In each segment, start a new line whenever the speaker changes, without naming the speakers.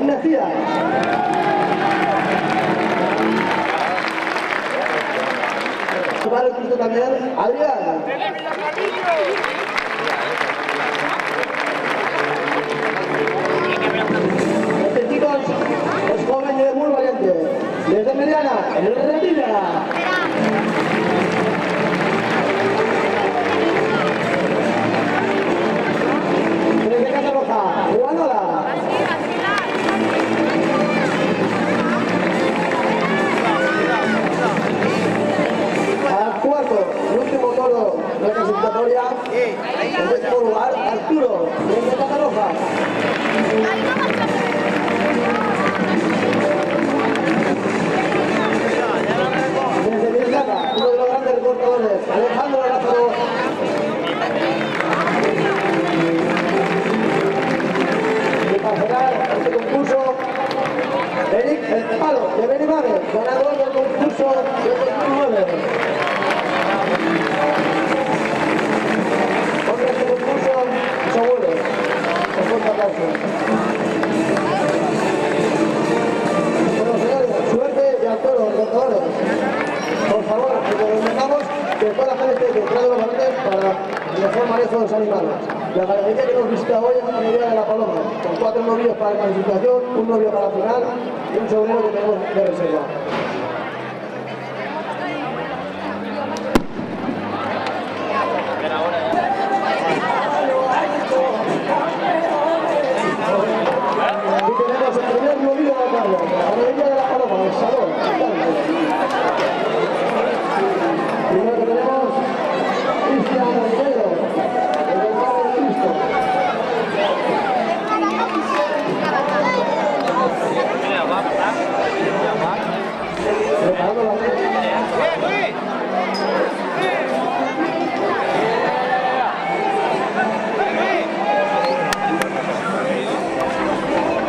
Mejía. Vale, justo también, Adrián. Este chico es joven y es muy valiente. Desde Mediana, el Retira. Desde Casa Roja, Juanola. Al cuarto, el último toro de la clasificatoria. En décimo lugar, Arturo, desde Casa Roja. Desde Villaga, uno de los grandes recortadores, Alejandro Lázaro. Y para cerrar este concurso, Eric El Palo, de Benimade, ganador del concurso de 2009. Otro este concurso, seguro. Un fuerte aplauso. Bueno, señores, suerte y a todos los recortadores. Por favor, recomendamos que pueda hacer este detrás de los balones para mejor manejo de los animales. La ganadería que nos visita hoy es la ganadería de La Paloma, con 4 novios para la clasificación, un novio para la final y un sobrino que tenemos de reserva. Y tenemos el primer novio de la tarde, la ganadería de La Paloma, el Salón. Primero que tenemos Cristian Monteiro, el del Padre de Cristo. Preparando la red.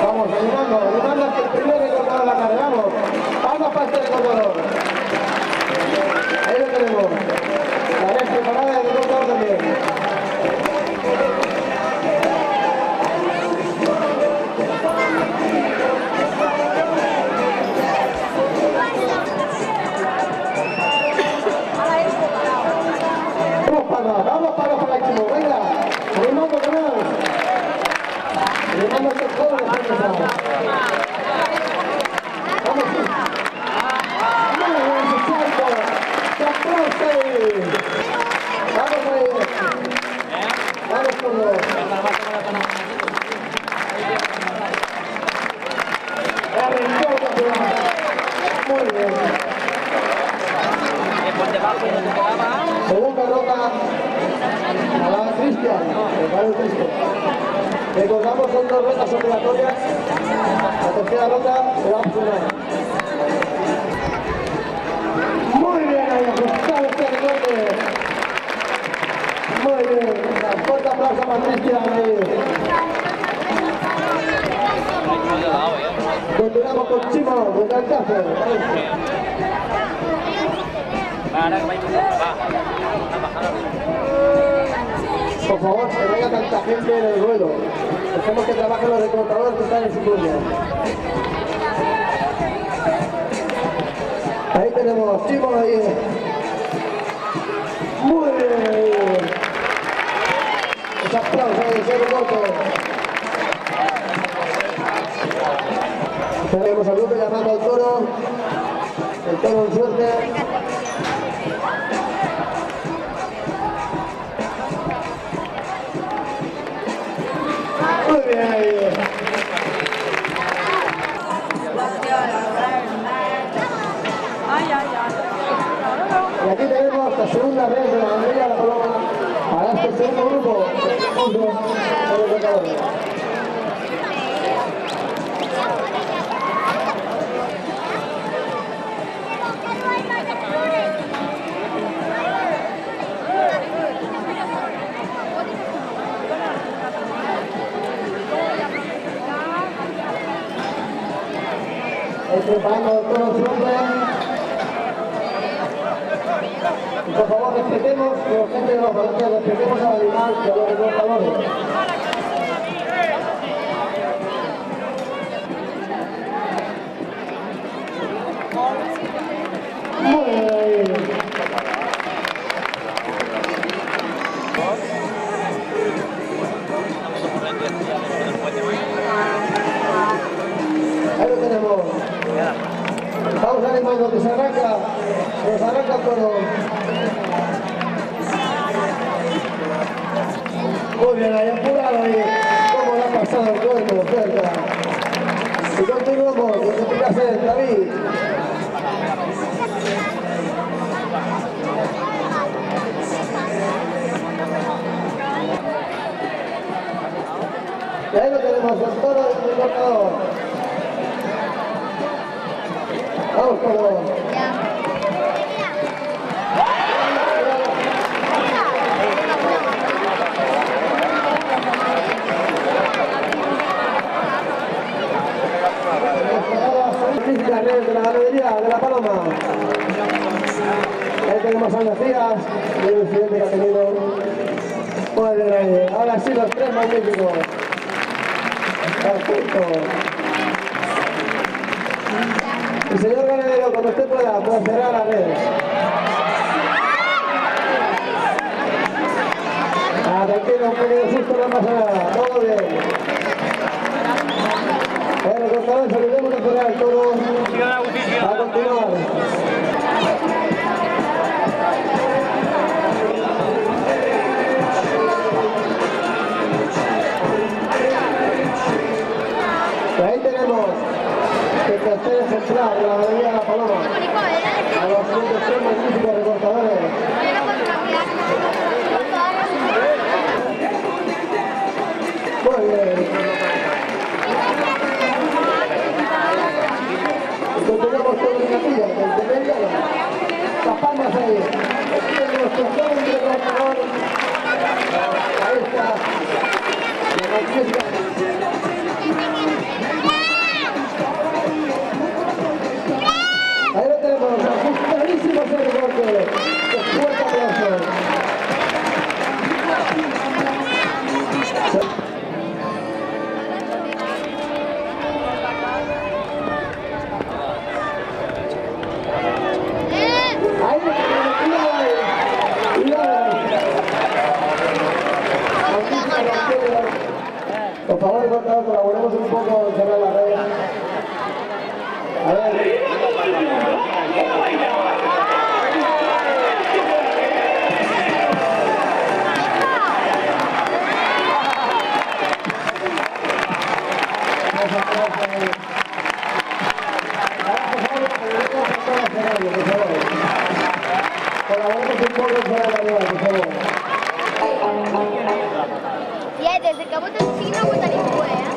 Vamos, animando hasta el primer recortador de la tarde, vamos. Vamos para este recortador. Ahí lo tenemos. La vez preparada y el recortador también. Vamos para el equipo, venga, animando con él. Animando que todo lo que vamos. Vamos ahí. Vamos con los. Muy bien. Segunda ronda a la Cristian, el Padre de Cristo. Recordamos, son 2 rondas obligatorias. La tercera ronda será opcional. Muy bien, ahí ajustado este recorte. Muy bien, un fuerte aplauso para Cristian ahí. Continuamos con Chimo, desde Alcácer. Por favor, que no haya tanta gente en el ruedo. Dejemos que trabajen los recortadores que están en su turno. Ahí tenemos Chimo ahí. Muy bien. Ese aplauso ahí, ese recorte. Tenemos al grupo llamando al toro. El toro en suerte. Muy bien ahí. Y aquí tenemos la segunda vez de la ganadería de La Paloma para este segundo grupo de los recortadores. Preparando todo el frente. Y por favor, respetemos, que gente de los balones, respetemos al animal y a los recortadores. animando que se arranca el toro. Muy bien, ahí apurado ahí. ¿Cómo le ha pasado el cuerpo? Cerca. Y continuamos, lo que tiene que hacer David. Y ahí lo tenemos, el toro del cortador. Vamos, toro. De la ganadería de La Paloma. Ahí tenemos a Macías, el incidente que ha tenido. Muy bien ahí. Ahora sí los tres magníficos. Perfecto. Y señor ganadero, cuando usted pueda, procederá a la red. Tranquilo, un pequeño susto, no pasa nada. Todo bien. Recortadores, olvidemos de cerrar todo a continuar. Y ahí tenemos el tercer ejemplar de la ganadería de La Paloma. A los siguientes tres magníficos recortadores. Muy bien. Continuamos con la capilla, el de mediano. Las palmas ahí. Nuestro joven recortador. Ahí está. La magnífica. Ahí lo tenemos, ajustadísimo ese recorte. Fuerte aplauso. Por favor, recortador, colaboremos un poco en cerrar la red. A ver. Colaboremos un poco en cerrar la red, por favor.
Desde que vos te enseñas a botar en fuera.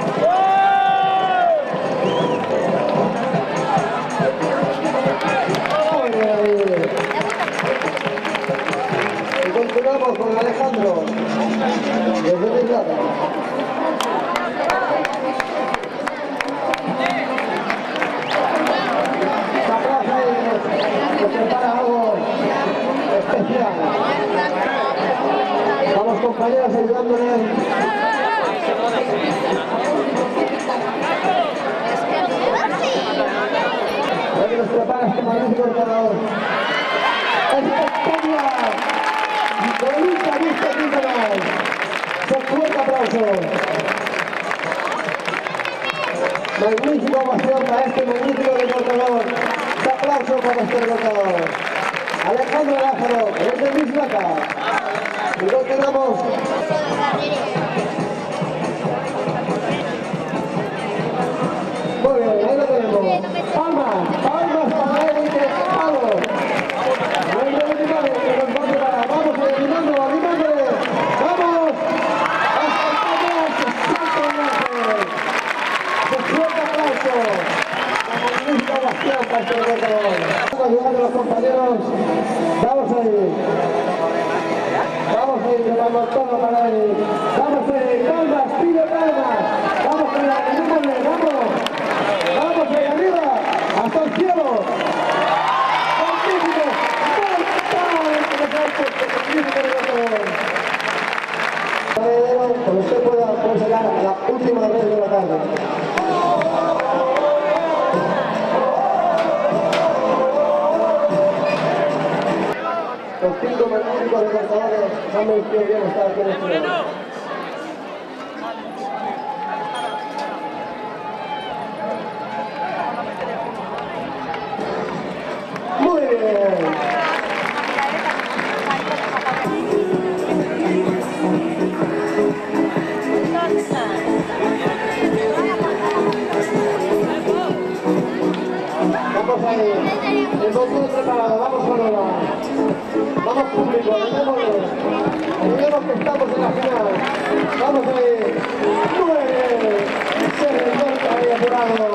Y continuamos con Alejandro. Desde Mi Plata. Esta plaza nos prepara algo especial. Vamos compañeros ayudándole. Hoy nos prepara este magnífico cortador. ¡Espectacular! Lo nunca visto en mi canal. Un fuerte aplauso. Magnífica ovación para este magnífico recortador. Un aplauso para este recortador. Alejandro Lázaro, desde Mi Plata. Y continuamos. Muy bien, ahí lo tenemos. Palmas para él y tres palos. Ahí lo tenemos, que nos va a preparar. Vamos, animando. Vamos. Hasta atrás, un fuerte aplauso. La magnífica ovación para este recortador. Estamos ayudando a los compañeros. Vamos ahí. Vamos a ir llevando todo para él. Vamos a ir, palmas, pide palmas. Vamos a ir, vamos. Vamos ahí arriba, hasta el cielo. Magnífico. Cuando usted pueda llegar a la última red de la tarde. Los 5 magníficos recortadores han merecido bien estar aquí en este lugar. Vamos ahí. El botín preparado. Vamos con la... Vamos público. Tenemos que estamos en la final. Vamos ahí. Muy bien. Se recorta ahí apurado.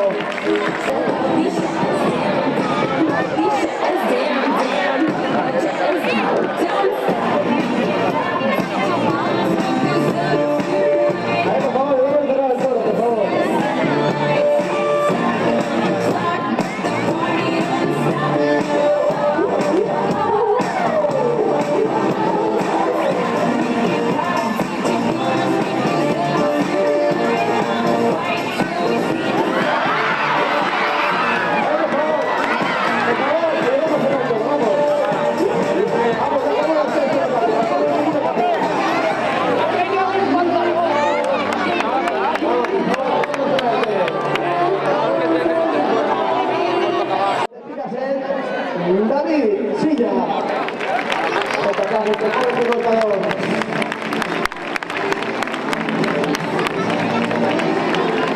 David Silla.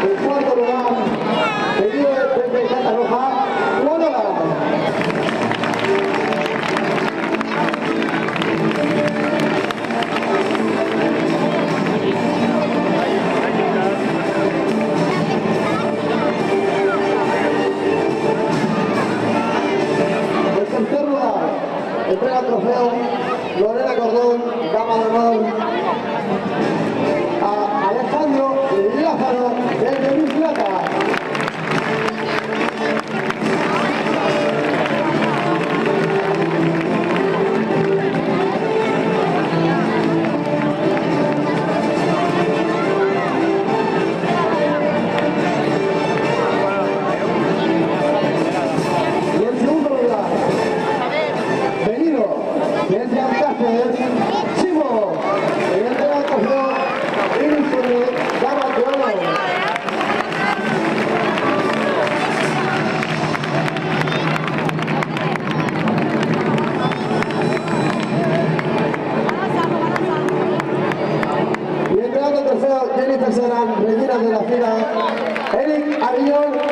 El cuarto lugar, seguido desde Santa Roja, Guadalajara. Entrega el trofeo Lorena Cordón, dama de honor, a Alejandro Lázaro desde Mislata. Y en segundo lugar, desde Alcácer, Chivo, y entrega el trofeo Iris Dama de Honor. Y entregando el trofeo Jennifer Serán, Regina de la Fila, Eric Avillón.